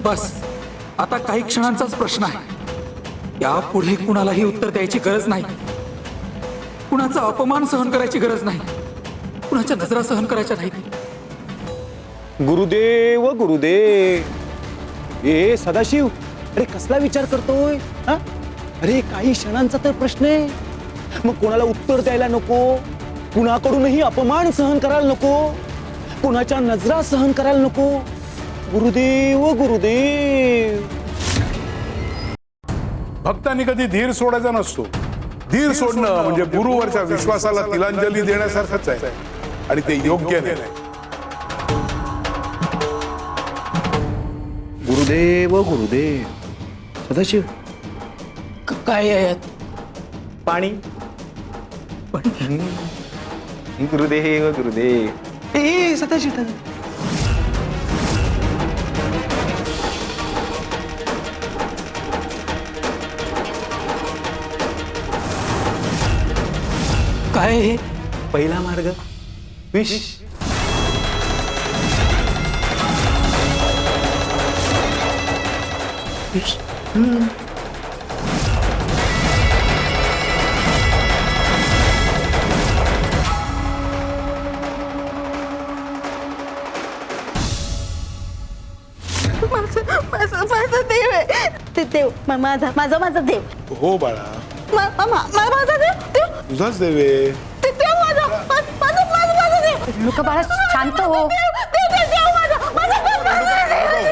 बस, आता काही क्षणांचाच प्रश्न आहे। यापुढे कुणालाही उत्तर द्यायची गरज नाही, कुणाचा अपमान सहन करायची गरज नाही, कुणाच्या नजरा सहन करायच्या नाहीत। गुरुदेव गुरुदेव, ए सदाशिव, अरे कसला विचार करतोय हा? अरे काही क्षणांचा तर प्रश्न आहे, मग कोणाला उत्तर द्यायला नको, कुणाकडूनही अपमान सहन करायला नको, कुणाच्या नजरा सहन करायला नको। गुरुदेव गुरुदेव। भक्तांनी कधी धीर सोडायचा नसतो। धीर सोडणं म्हणजे गुरुवरच्या विश्वासाला तिलांजली देण्यासारखंच आहे, आणि ते योग्य नाही। गुरुदेव गुरुदेव। सदाशिव, काय आहे यात? पाणी। गुरुदेव गुरुदेव। ए सदाशिव, काय आहे हे? पहिला मार्ग विष। विष? माझा देव आहे ते, देव माझा माझा माझा देव। हो बाळा, माझा देव, देव तुझाच देवे। ते देव माझा माझा माझा माझा देव। रेणुका बाळा शांत हो। देव देव देव माझा माझा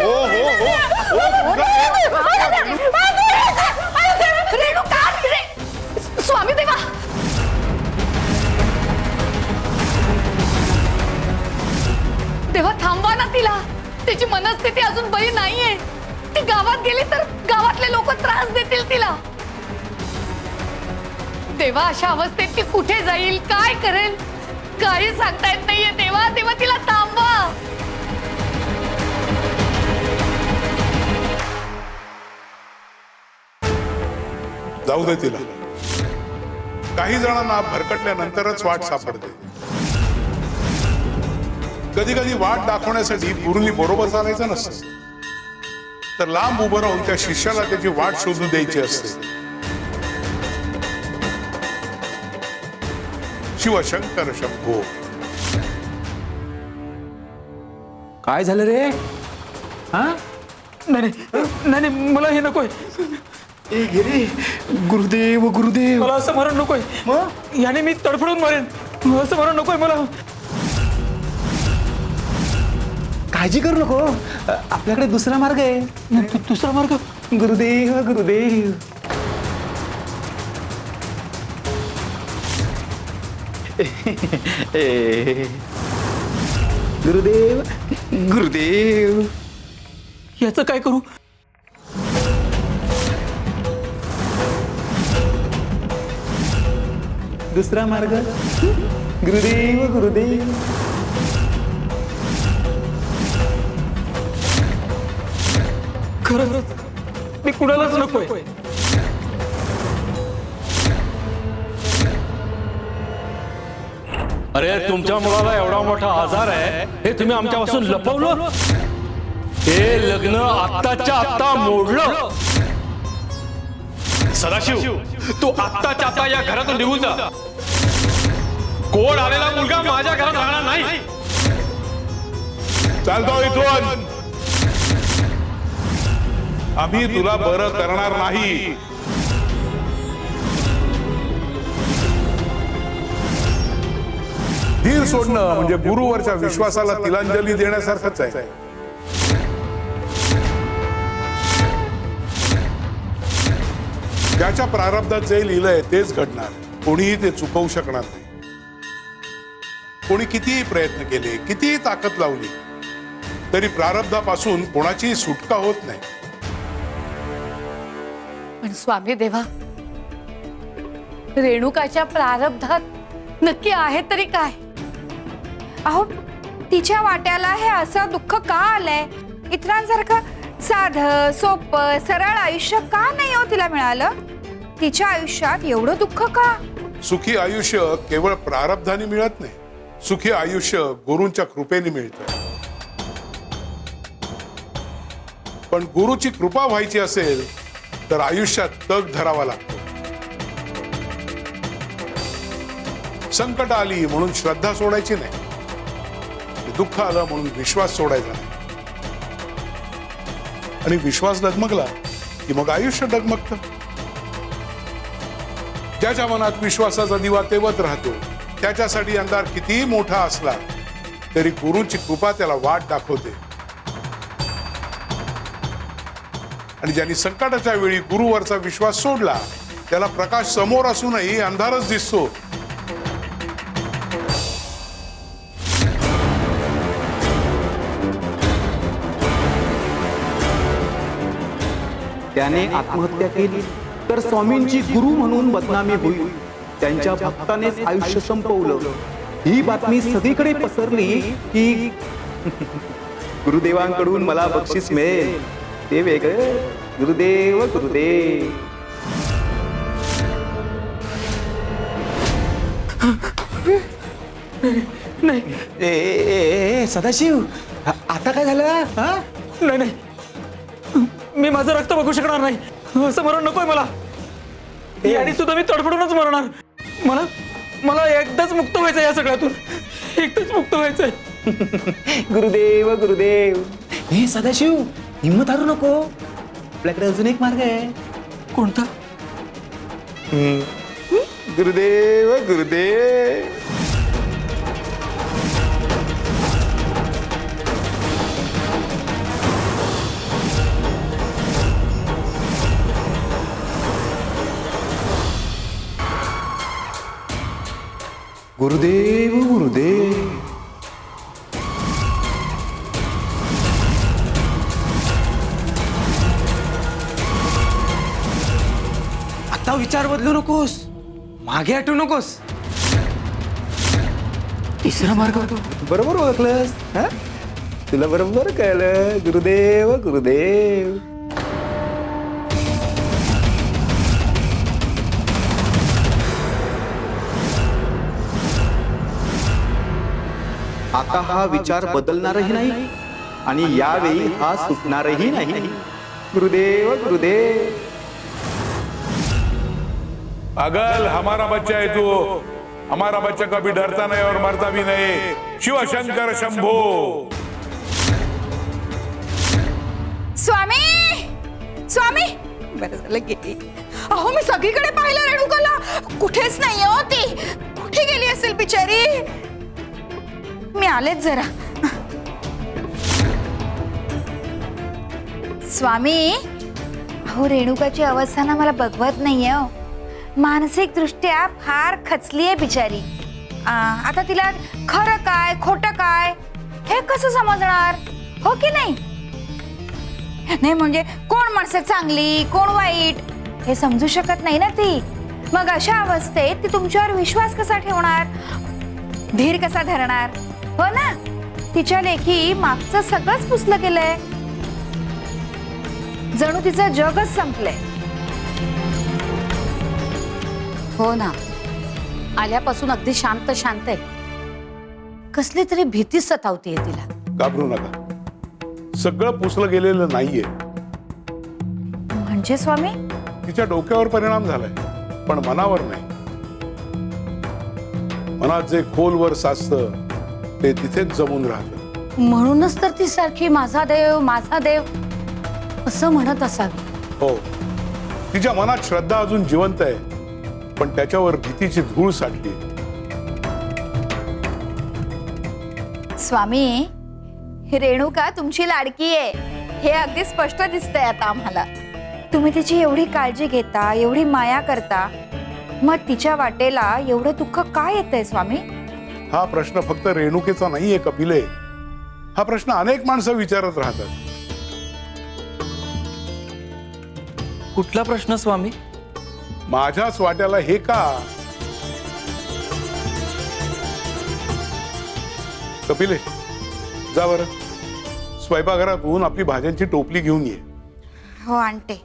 हो हो हो, रेणुका, स्वामी देवा, देवा थांबवा ना तिला, तिची मनस्थिती अजून बरी नाहीये। ती गावात गेली तर गावातले लोक त्रास देतील तिला। देवा अशा अवस्थेत ती कुठे जाईल, काय करेल, काही सांगता येत नाहीये। देवा देवा तिला थांबवा। जाऊ दे तिला। काही जणांना भरकटल्यानंतरच वाट सापडते। कधी कधी वाट दाखवण्यासाठी गुरुंनी बरोबर चालायचं नसतं, तर लांब उभं राहून त्या शिष्याला त्याची वाट शोधून द्यायची असते। शिवशंकर शंभो। काय झालं रे? हा? नाही नाही, मला हे नकोय। ए गिरे, गुरुदेव गुरुदेव। मला असं मरण नकोय, याने मी तडफडून मरेन। असं मरण नकोय मला। काळजी करू नको, आपल्याकडे दुसरा मार्ग आहे। दुसरा मार्ग? गुरुदेव गुरुदेव। गुरुदेव गुरुदेव। याचं काय करू? दुसरा मार्ग। गुरुदेव गुरुदेव। खरंच मी कुणालाच नकोय। अरे तुमच्या मुलाला एवढा मोठा आजार आहे हे तुम्ही आमच्यापासून लपवलं। हे लग्न आत्ताच्या आत्ता मोडलं। सदाशिव, तू आत्ताच्या आत्ता या घरातून निघून जा। कोण आलेला मुलगा माझ्या घरात राहणार नाही। चालतो इथून। आम्ही तुला बरं करणार नाही। धीर सोडणं म्हणजे गुरुवरच्या विश्वासाला तिलांजली देण्यासारखंच आहे। ज्याच्या प्रारब्धात जे लिहिलंय तेच घडणार, कोणीही ते चुकवू शकणार नाही। कोणी कितीही प्रयत्न केले, कितीही ताकद लावली, तरी प्रारब्धापासून कोणाची सुटका होत नाही। पण स्वामी देवा, रेणुकाच्या प्रारब्धात नक्की आहे तरी काय? अहो, तिच्या वाट्याला हे असं दुःख का आलंय? इतरांसारखं साधं सोपं सरळ आयुष्य का नाही हो तिला मिळालं? तिच्या आयुष्यात एवढं दुःख का? सुखी आयुष्य केवळ प्रारब्धाने मिळत नाही, सुखी आयुष्य गुरूंच्या कृपेने मिळतं। पण गुरुची कृपा व्हायची असेल तर आयुष्यात तग धरावा लागतो. संकट आली म्हणून श्रद्धा सोडायची नाही, दुःख आलं म्हणून विश्वास सोडायचा नाही. आणि विश्वास डगमगला की मग आयुष्य डगमगतं. ज्याच्या मनात विश्वासाचा दिवा तेवत राहतो त्याच्यासाठी अंधार कितीही मोठा असला तरी गुरुची कृपा त्याला वाट दाखवते. आणि ज्यांनी संकटाच्या वेळी गुरुवरचा विश्वास सोडला त्याला प्रकाश समोर असूनही अंधारच दिसतो. त्याने आत्महत्या केली तर स्वामींची गुरु म्हणून बदनामी होईल. त्यांच्या भक्तानेच आयुष्य संपवलं. ही बातमी सगळीकडे पसरली की गुरुदेवांकडून मला बक्षीस मिळेल ते वेगळे. गुरुदेव गुरुदेव. नाही ए, ए, ए, सदाशिव आता काय झालं? हा? नाही नाही, मी माझं रक्त बघू शकणार नाही. असं मरण नकोय मला. आणि सुद्धा मी तडफडूनच मरणार. मला मला एकदाच मुक्त व्हायचंय या सगळ्यातून. एकदाच मुक्त व्हायचंय. गुरुदेव गुरुदेव. हे सदाशिव हिंमत हारू नको. आपल्याकडे अजून एक मार्ग आहे. कोणता? गुरुदेव गुरुदेव. गुरुदेव गुरुदेव. आता विचार बदलू नकोस, मागे हटू नकोस. तिसरा मार्ग बरोबर ओळखलंस. हा? तुला बरोबर कळलं. गुरुदेव गुरुदेव. आता हा विचार बदलणारही नाही आणि यावेळी हा सुटणारही नाही. गुरुदेव गुरुदेव. पागल, हमारा बच्चा है तू. हमारा बच्चा कभी डरता नहीं और मरता भी नहीं. शिव शंकर शंभो. स्वामी स्वामी. बरं झालं गेली. अहो मी सगळीकडे पाहिलं रेणुकाला, कुठेच नाही हो ती. कुठे गेली असेल बिचारी. मी आलेच जरा. स्वामी, अहो रेणुकाची अवस्था ना मला बघवत नाहीये हो. मानसिक दृष्ट्या फार खचली आहे बिचारी. आता तिला खरं काय खोटं काय हे कसं समजणार, हो की नाही? नाही म्हणजे कोण माणसं चांगली कोण वाईट हे समजू शकत नाही ना ती. मग अशा अवस्थेत ती तुमच्यावर विश्वास कसा ठेवणार, धीर कसा धरणार, हो ना? तिच्या लेखी मागचं सगळंच पुसलं गेलंय. जणू तिचं जगच संपलंय. हो ना, आल्यापासून अगदी शांत शांत आहे. कसली तरी भीती सतावतीये तिला. घाबरू नका, सगळं पुसलं गेलेलं नाहीये. म्हणजे स्वामी? तिच्या डोक्यावर परिणाम झालाय पण मनावर नाही. मनात जे खोलवर साचतं ते तिथेच जमून राहतं. म्हणूनच तर ती सारखी माझा देव असं म्हणत असावी. हो, तिच्या मनात श्रद्धा अजून जिवंत आहे पण त्याच्यावर भीतीची धूळ साठली. स्वामी, रेणुका तुमची लाडकी आहे हे अगदी स्पष्ट दिसतंय आता आम्हाला. तुम्ही तिची एवढी काळजी घेता, एवढी माया करता, मग तिच्या वाटेला एवढं दुःख काय येतंय स्वामी? हा प्रश्न फक्त रेणुकेचा नाहीये कपिले. हा प्रश्न अनेक माणसं विचारत राहतात. कुठला प्रश्न स्वामी? माझ्याच वाट्याला हे का? कपिले, जा बरं स्वयंपाकघरातून आपली भाज्यांची टोपली घेऊन ये. हो आणते.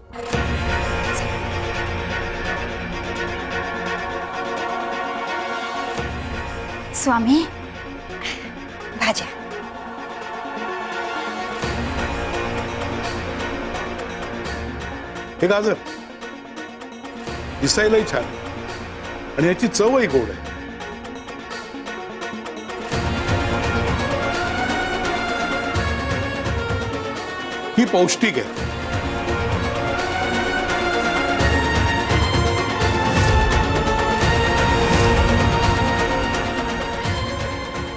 स्वामी, भाज्या. हे गाजर दिसायलाही छान आणि याची चवही गोड आहे. ही पौष्टिक आहे.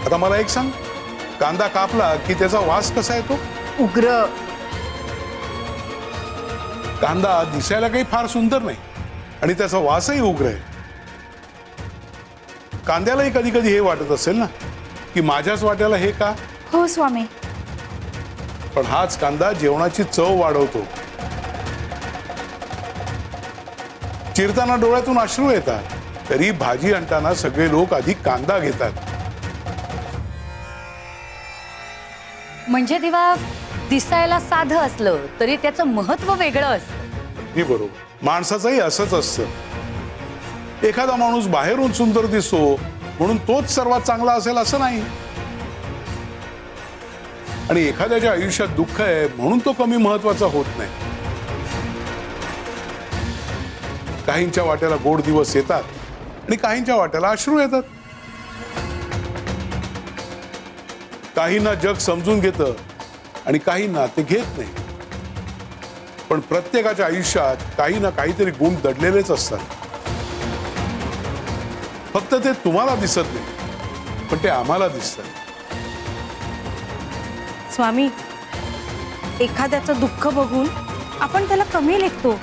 आता मला एक सांग, कांदा कापला की त्याचा वास कसा येतो? उग्र. कांदा दिसायला काही फार सुंदर नाही आणि त्याचा वासही उग्र आहे. कांद्यालाही कधी कधी हे वाटत असेल ना की माझ्याच वाट्याला हे का, हो स्वामी. पण हाच कांदा जेवणाची चव वाढवतो. चिरताना डोळ्यातून अश्रू येतात तरी भाजी आणताना सगळे लोक आधी कांदा घेतात. म्हणजे तेव्हा दिसायला साधं असलं तरी त्याचं महत्व वेगळं असतं. हे बरोबर. माणसाचंही असंच असतं. एखादा माणूस बाहेरून सुंदर दिसतो म्हणून तोच सर्वात चांगला असेल असं नाही. आणि एखाद्याच्या आयुष्यात दुःख आहे म्हणून तो कमी महत्वाचा होत नाही. काहींच्या वाट्याला गोड दिवस येतात आणि काहींच्या वाट्याला अश्रू येतात. काहींना जग समजून घेतं आणि काहींना ते घेत नाही. पण प्रत्येकाच्या आयुष्यात काही ना काहीतरी गुण दडलेलेच असतात. फक्त ते तुम्हाला दिसत नाही पण ते आम्हाला दिसतात. स्वामी, एखाद्याचं दुःख बघून आपण त्याला कमी लेखतो,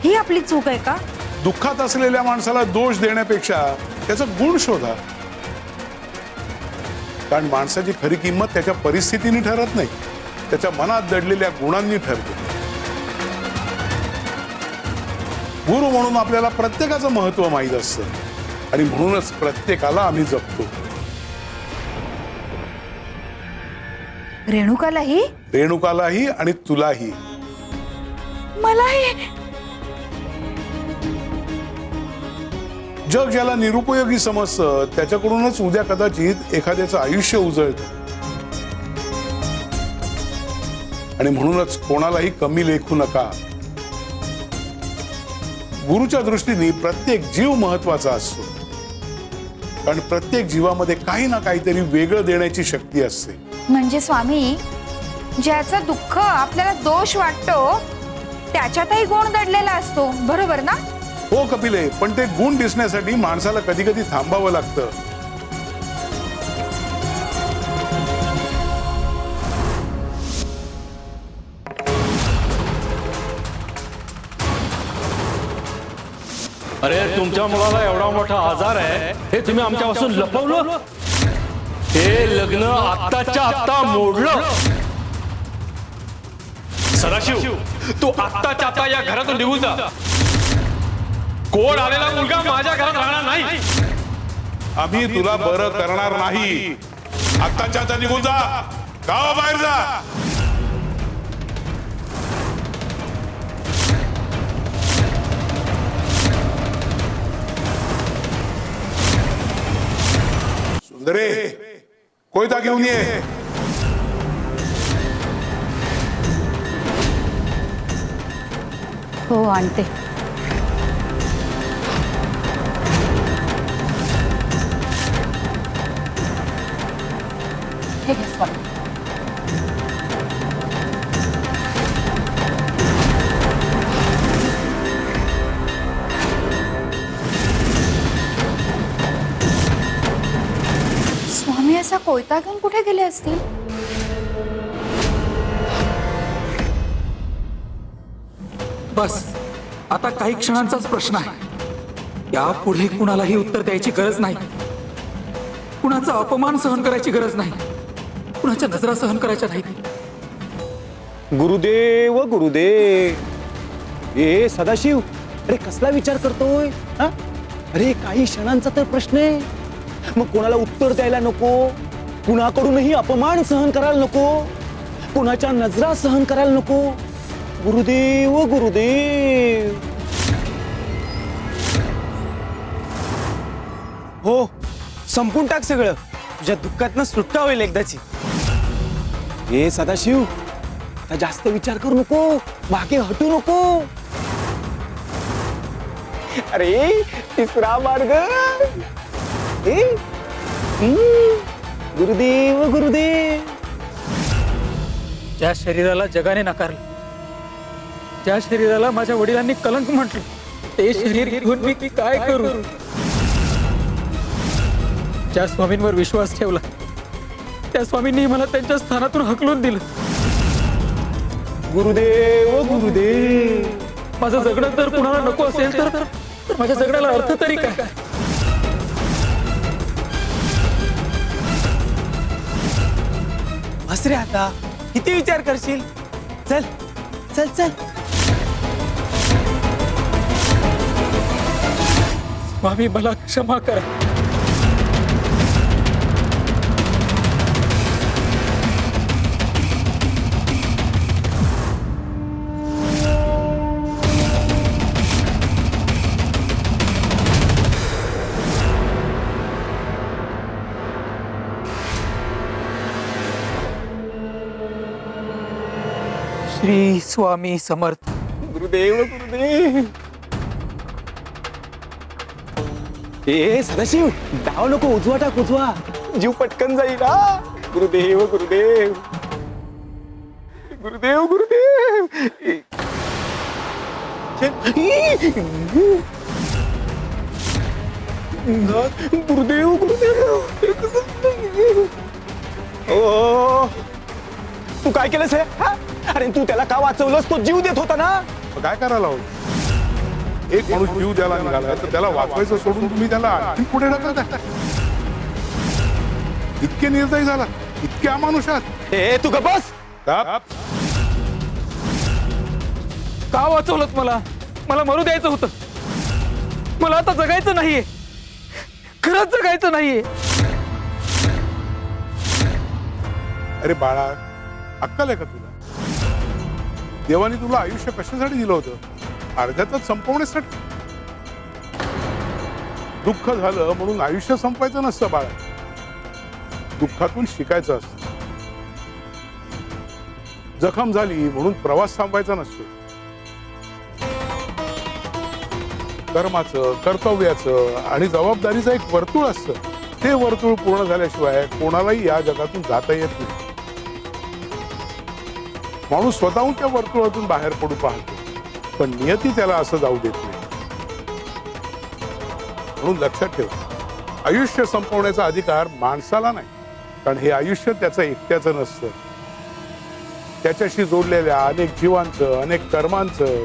ही आपली चूक आहे का? दुःखात असलेल्या माणसाला दोष देण्यापेक्षा त्याचा गुण शोधा. कारण माणसाची खरी किंमत त्याच्या परिस्थितीने ठरत नाही, त्याच्या मनात दडलेल्या गुणांनी ठरते. गुरु म्हणून आपल्याला प्रत्येकाचं महत्व माहीत असतं आणि म्हणूनच प्रत्येकाला आम्ही जपतो. रेणुकालाही, रेणुकालाही आणि तुलाही. मलाही. जग ज्याला निरुपयोगी समजतं त्याच्याकडूनच उद्या कदाचित एखाद्याचं आयुष्य उजळतं. आणि म्हणूनच कोणालाही कमी लेखू नका. गुरुच्या दृष्टीने प्रत्येक जीव महत्वाचा असतो. कारण प्रत्येक जीवामध्ये काही ना काहीतरी वेगळं देण्याची शक्ती असते. म्हणजे स्वामी, ज्याचं दुःख आपल्याला दोष वाटतो त्याच्यातही गुण दडलेला असतो, बरोबर ना? हो कपिले, पण ते गुण दिसण्यासाठी माणसाला कधी कधी थांबावं लागतं. अरे तुमच्या मुलाला एवढा मोठा आजार आहे हे तुम्ही आमच्यापासून लपवलं. हे लग्न आत्ताच्या आत्ता मोडलं. सदाशिव, तू आत्ताच्या आता या घरातून निघून जा. कोण आलेला मुलगा माझ्या घरात राहणार नाही. आम्ही तुला बरं करणार नाही. आत्ताच्या आता निघून जा, गावाबाहेर जा. सुंदरे, कोयता घेऊन ये. हो आणते. हे घे स्वामी. स्वामी असा कोयता घेऊन कुठे गेले असतील? बस आता काही क्षणांचाच प्रश्न आहे. यापुढे कुणालाही उत्तर द्यायची गरज नाही. कुणाचा अपमान सहन करायची गरज नाही. कुणाच्या नजरा सहन करायच्या नाहीत. गुरुदेव गुरुदेव. ए सदाशिव, अरे कसला विचार करतोय हा? अरे काही क्षणांचा तर प्रश्न आहे. मग कोणाला उत्तर द्यायला नको, कुणाकडूनही अपमान सहन करायला नको, कुणाच्या नजरा सहन करायला नको. गुरुदेव गुरुदेव. हो, संपून टाक सगळं. तुझ्या दुःखातनं सुटका होईल एकदाची. ए सदाशिव, आता जास्त विचार करू नको, मागे हटू नको. अरे तिसरा मार्ग ए, गुरुदेव गुरुदेव. ज्या शरीराला जगाने नाकारलं, ज्या शरीराला माझ्या वडिलांनी कलंक म्हटलं, ते शरीर घेऊन मी काय करू? ज्या स्वामींवर विश्वास ठेवला त्या स्वामींनी मला त्यांच्या स्थानातून हकलून दिलं. गुरुदेव गुरुदेव. माझं जगणं जर कुणाला नको असेल तर माझ्या जगण्याला अर्थ तरी काय? बस रे आता, किती विचार करशील? चल चल चल. स्वामी मला क्षमा करा. श्री स्वामी समर्थ. गुरुदेव गुरुदेव. ए सदाशिव, डाव नको, उजवा टाक, उजवा. जीव पटकन जाईल हा. गुरुदेव गुरुदेव. गुरुदेव गुरुदेव. गुरुदेव गुरुदेव. ओ, तू काय केलंस हे? हा? अरे तू त्याला का वाचवलंस? तो जीव देत होता ना. मग काय करायला हवं? एक माणूस जीव द्यायला निघाला तर त्याला वाचवायचं सोडून तुम्ही त्याला आणखी पुढे ढकलता. इतके निर्दयी झाला, इतके अमानुष आहात. ए तू गप बस. का? का वाचवलंत मला? मला मरू द्यायचं होतं. मला आता जगायचं नाहीये, खरंच जगायचं नाहीये. अरे बाळा, अक्कल आहे का तुला? देवाने तुला आयुष्य कशासाठी दिलं होतं? अर्ध्यातच संपवण्यासाठी. दुःख झालं म्हणून आयुष्य संपायचं नसतं बाळा. दुःखातून शिकायचं असतं. जखम झाली म्हणून प्रवास थांबायचा नसतो. कर्माचं, कर्तव्याचं आणि जबाबदारीचं एक वर्तुळ असतं. ते वर्तुळ पूर्ण झाल्याशिवाय कोणालाही या जगातून जाता येत नाही. माणूस स्वतःहून त्या वर्तुळातून बाहेर पडू पाहतो, पण नियती त्याला असं जाऊ देत नाही. म्हणून लक्षात ठेव, आयुष्य संपवण्याचा अधिकार माणसाला नाही. कारण हे आयुष्य त्याचं एकट्याचं नसतं. त्याच्याशी जोडलेल्या अनेक जीवांचं, अनेक कर्मांचं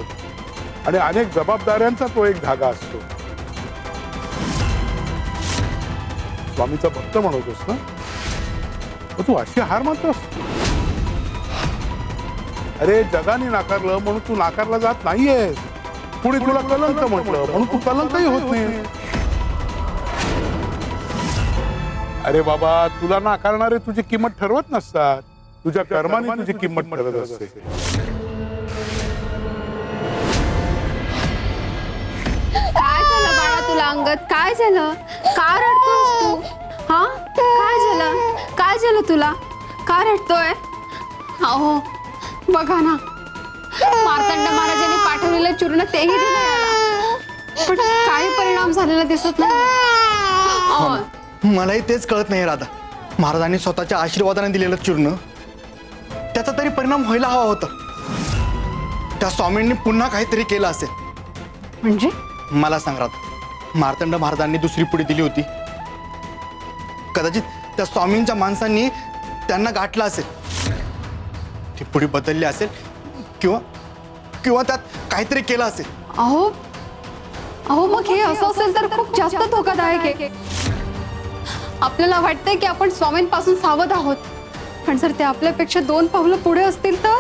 आणि अनेक जबाबदाऱ्यांचा तो एक धागा असतो. स्वामीचा भक्त म्हणतोस ना, मग तू अशी हार मानतोस? अरे जगाने नाकारलं म्हणून तू नाकारला जात नाहीये. पुढे तुला कलंक म्हटलं म्हणून तू कलंकही होत नाही. अरे बाबा, तुला नाकारणारे तुझी किंमत ठरवत नसतात. तुझ्या कर्माने तुझी किंमत ठरत असते. काय झालं बाळा तुला अंगत? काय झालं? का रडतोस तू? हा, काय झालं? काय झालं तुला? का रडतोय? अहो बघा ना, मार्तंड महाराजांनी पाठवलेलं चूर्ण तेही दिलं याला, पण काही परिणाम झालेला दिसत नाही. मलाही तेच कळत नाही राधा. महाराजांनी स्वतःच्या आशीर्वादाने दिलेलं चूर्ण, त्याचा तरी परिणाम व्हायला हवा होता. त्या स्वामींनी पुन्हा काहीतरी केलं असेल. म्हणजे मला सांग राधा, मार्तंड महाराजांनी दुसरी पुढे दिली होती. कदाचित त्या स्वामींच्या माणसांनी त्यांना गाठलं असेल. ती पुढे बदलली असेल किंवा किंवा त्यात काहीतरी केलं असेल. अहो अहो मग हे असं असेल तर खूप जास्त धोकादायक आहे. आपल्याला वाटतंय की आपण स्वामींपासून सावध आहोत, पण जर ते आपल्यापेक्षा 2 पावलं पुढे असतील तर?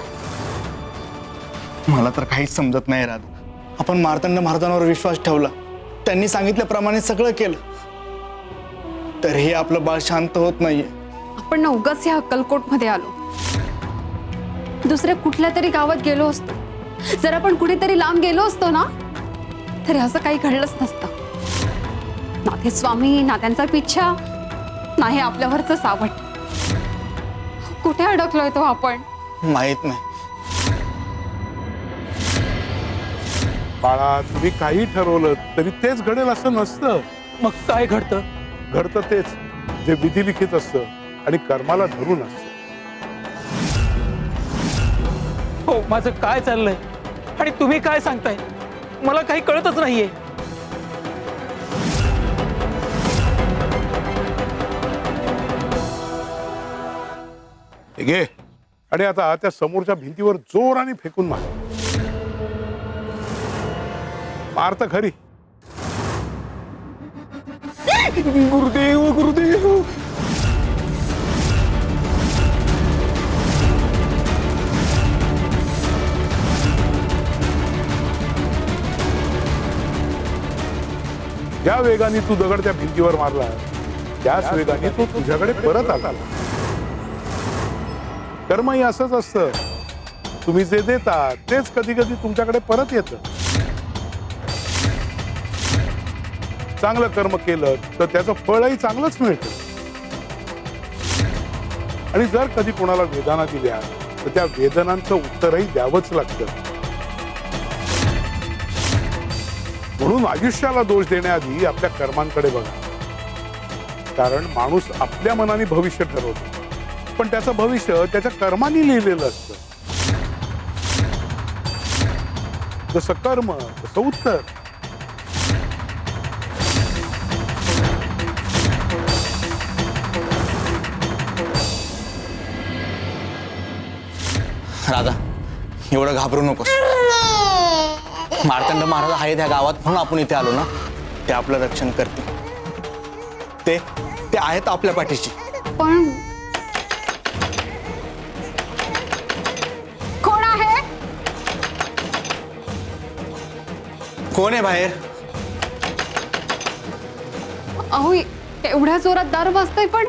मला तर काहीच समजत नाही राधा. आपण मार्तंड महाराजांवर विश्वास ठेवला, त्यांनी सांगितल्याप्रमाणे सगळं केलं, तरीही आपलं बाळ शांत होत नाहीये. आपण उगाच ह्या अक्कलकोटमध्ये आलो. दुसऱ्या कुठल्या तरी गावात गेलो असतो, जर आपण कुठेतरी लांब गेलो असतो ना, तरी असं काही घडलंच नसतं. ना ते स्वामी, ना त्यांचा पिच्छा, ना हे आपल्यावरचं सावट. कुठे अडकलोय तो आपण? माहित नाही. बाळा, तुम्ही काही ठरवलं तरी तेच घडेल असं नसतं. मग काय घडतं? घडतं तेच जे विधिलिखित असतं आणि कर्माला धरून असतं. हो, माझं काय चाललंय आणि तुम्ही काय सांगताय मला काही कळतच नाहीये. हे घे आणि आता त्या समोरच्या भिंतीवर जोराने फेकून मार. मार तर खरी. गुरुदेव गुरुदेव. ज्या वेगाने तू दगड त्या भिंतीवर मारला त्याच वेगाने तो तुझ्याकडे परत आला. कर्मही असंच असतं. तुम्ही जे देता तेच कधी कधी तुमच्याकडे परत येतं. चांगलं कर्म केलं तर त्याचं फळही चांगलंच मिळतं. आणि जर कधी कोणाला वेदना दिल्या तर त्या वेदनांचं उत्तरही द्यावंच लागतं. म्हणून आयुष्याला दोष देण्याआधी आपल्या कर्मांकडे बघा. कारण माणूस आपल्या मनाने भविष्य ठरवतो, पण त्याचं भविष्य त्याच्या कर्मांनी लिहिलेलं असतं. जसं कर्म तसं उत्तर. राधा, एवढं घाबरू नकोस. मार्तंड महाराज आहेत ह्या गावात म्हणून आपण इथे आलो ना. ते आपलं रक्षण करतील. ते आहेत आपल्या पाठीशी. पण कोण आहे? कोण आहे बाहेर? अहो, एवढ्या जोरात दार वाजतंय पण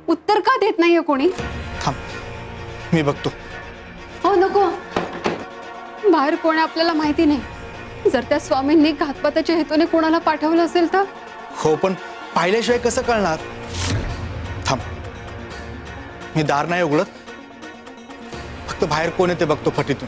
उत्तर का देत नाहीये कोणी? थांब, मी बघतो. हो, नको. बाहेर कोण आहे आपल्याला माहिती नाही. जर त्या स्वामींनी घातपाताच्या हेतूने कोणाला पाठवलं असेल तर? हो, पण पाहिल्याशिवाय कसं कळणार? थांब, मी दार नाही उघडत. फक्त बाहेर कोण आहे ते बघतो फटीतून.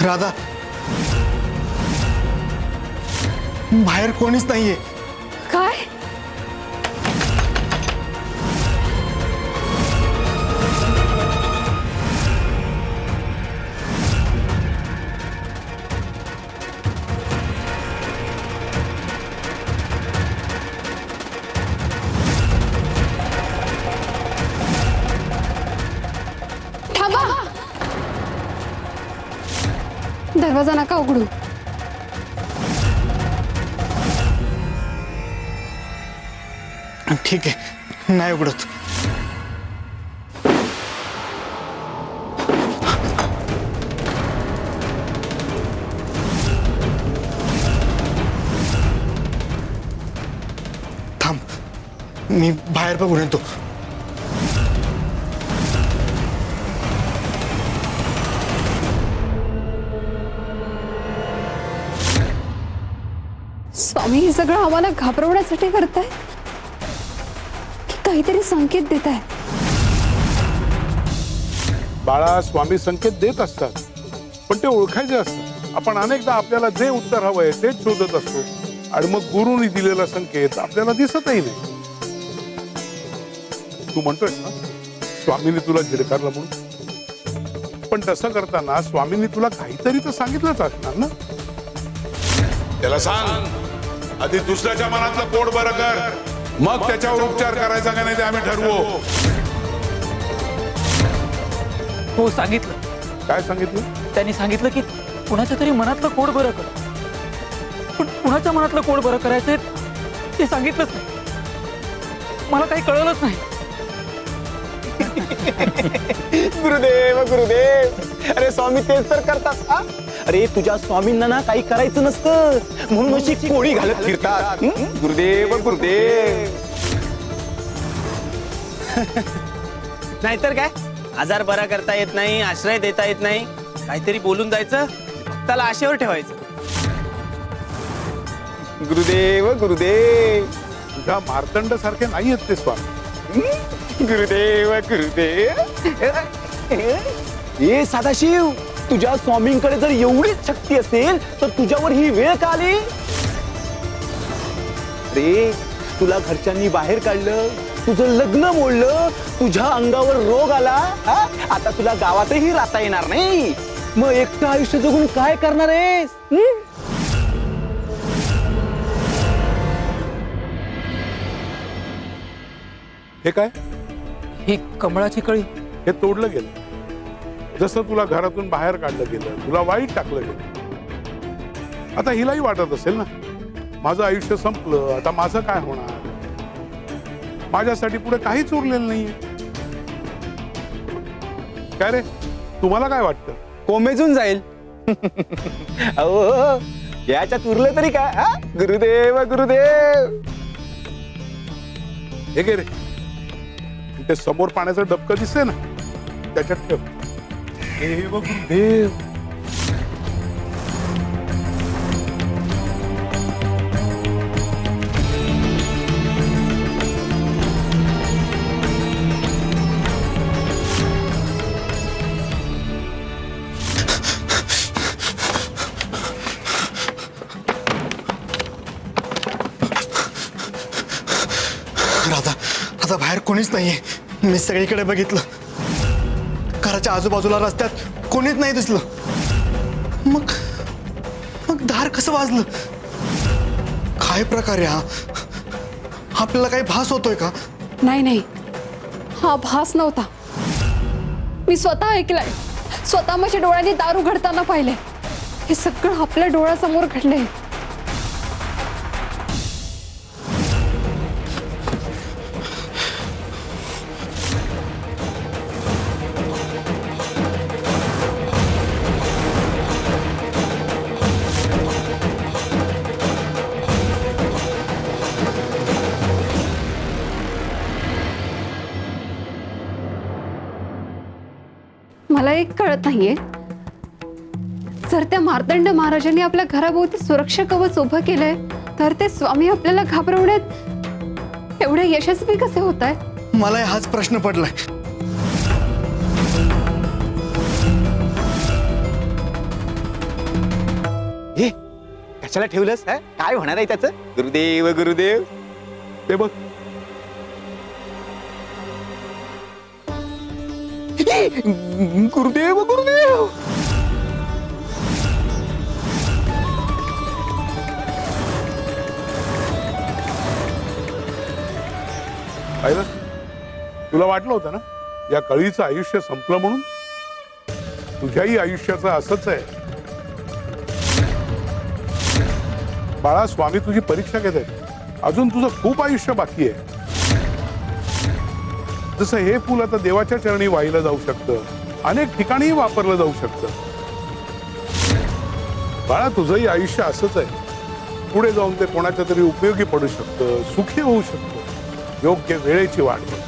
राधा, बाहेर कोणीच नाहीये. काय? थांबा. दरवाजा नका उघडू. ठीक आहे, नाही उघडत. थांब, मी बाहेर बघून येतो. स्वामी हे सगळं आम्हाला घाबरवण्यासाठी करताय की काहीतरी संकेत देत आहे? बाळा, स्वामी संकेत देत असतात, पण ते ओळखायचे असतात. आपण अनेकदा आपल्याला जे उत्तर हवंय तेच शोधत असतो आणि मग गुरुनी दिलेला संकेत आपल्याला दिसतही नाही. तू म्हणतोयस ना स्वामींनी तुला झिडकारलं म्हणून, पण तसं करताना स्वामींनी तुला काहीतरी तर सांगितलंच असणार ना. त्याला सांग, आधी दुसऱ्याच्या मनातलं पोट बरं कर, मग त्याच्यावर उपचार करायचा का नाही ते आम्ही ठरवू. हो, सांगितलं. काय सांगितलं? त्यांनी सांगितलं की कुणाच्या तरी मनातलं कोड बरं कर. पण कुणाच्या मनातलं कोड बरं करायचंय ते सांगितलंच नाही. मला काही कळलंच नाही. गुरुदेव गुरुदेव, अरे स्वामी तेच तर करतात. अरे तुझ्या स्वामींना ना काही करायचं नसतं म्हणून अशी कोळी घालत फिरतात. गुरुदेव गुरुदेव. नाहीतर काय, आजार बरा करता येत नाही, आश्रय देता येत नाही, काहीतरी बोलून जायचं, त्याला आशेवर ठेवायचं. गुरुदेव गुरुदेव तुझ्या मार्तंड सारखे नाही आहेत ते स्वामी. गुरुदेव गुरुदेव. ए सदाशिव, तुझ्या स्वामींकडे जर एवढीच शक्ती असेल तर तुझ्यावर ही वेळ का आली? रे, तुला घरच्यांनी बाहेर काढलं, तुझं लग्न मोडलं, तुझ्या अंगावर रोग आला, हा? आता तुला गावातही राहता येणार नाही. मग एकटं आयुष्य जगून काय करणार आहेस? हे काय? ही कमळाची कळी. हे तोडलं गेलं. जसं तुला घरातून बाहेर काढलं गेलं, तुला वाईट टाकलं गेलं. आता हिलाही वाटत असेल ना, माझं आयुष्य संपलं, आता माझं काय होणार? माझ्यासाठी पुढे काहीच उरलेलं नाहीये. काय रे, तुम्हाला काय वाटतं? कोमेजून जाईल. अहो, याच्यात उरलं तरी काय? हा? गुरुदेव गुरुदेव. हे गे रे, ते समोर पाण्याचं डबकं दिसतंय ना, त्याच्यात ठेव. देव गुरुदेव. राधा, आता बाहेर कोणीच नाहीये. मी सगळीकडे बघितलं, घराच्या आजूबाजूला रस्त्यात कोणीच नाही दिसलं. मग मग दार कसं वाजलं? काय प्रकार आहे हा? आपल्याला काही भास होतोय का? नाही नाही, हा भास नव्हता. मी स्वतः ऐकलाय, स्वतः माझ्या डोळ्यांनी दार उघडताना पाहिलंय. हे सगळं आपल्या डोळ्यासमोर घडलंय. मला एक कळत नाहीये, जर त्या मार्तंड महाराजांनी आपल्या घराभोवती सुरक्षा कवच उभं केलंय, तर ते स्वामी आपल्याला घाबरवण्यात एवढे यशस्वी कसे होत आहेत? मला हाच प्रश्न पडलाय. हे कशाला ठेवलंस? हा? काय होणार आहे त्याचं? गुरुदेव गुरुदेव. ते बघ, गुरुदेव गुरुदेव. पाहिलं? तुला वाटलं होतं ना या कळीचं आयुष्य संपलं म्हणून? तुझ्याही आयुष्याचं असंच आहे बाळा. स्वामी तुझी परीक्षा घेत आहेत. अजून तुझं खूप आयुष्य बाकी आहे. जसं हे फुल आता देवाच्या चरणी वाहिलं जाऊ शकतं, अनेक ठिकाणीही वापरलं जाऊ शकतं. बाळा, तुझंही आयुष्य असंच आहे. पुढे जाऊन ते कोणाच्या तरी उपयोगी पडू शकतं, सुखी होऊ शकतं. योग्य वेळेची वाट बघ.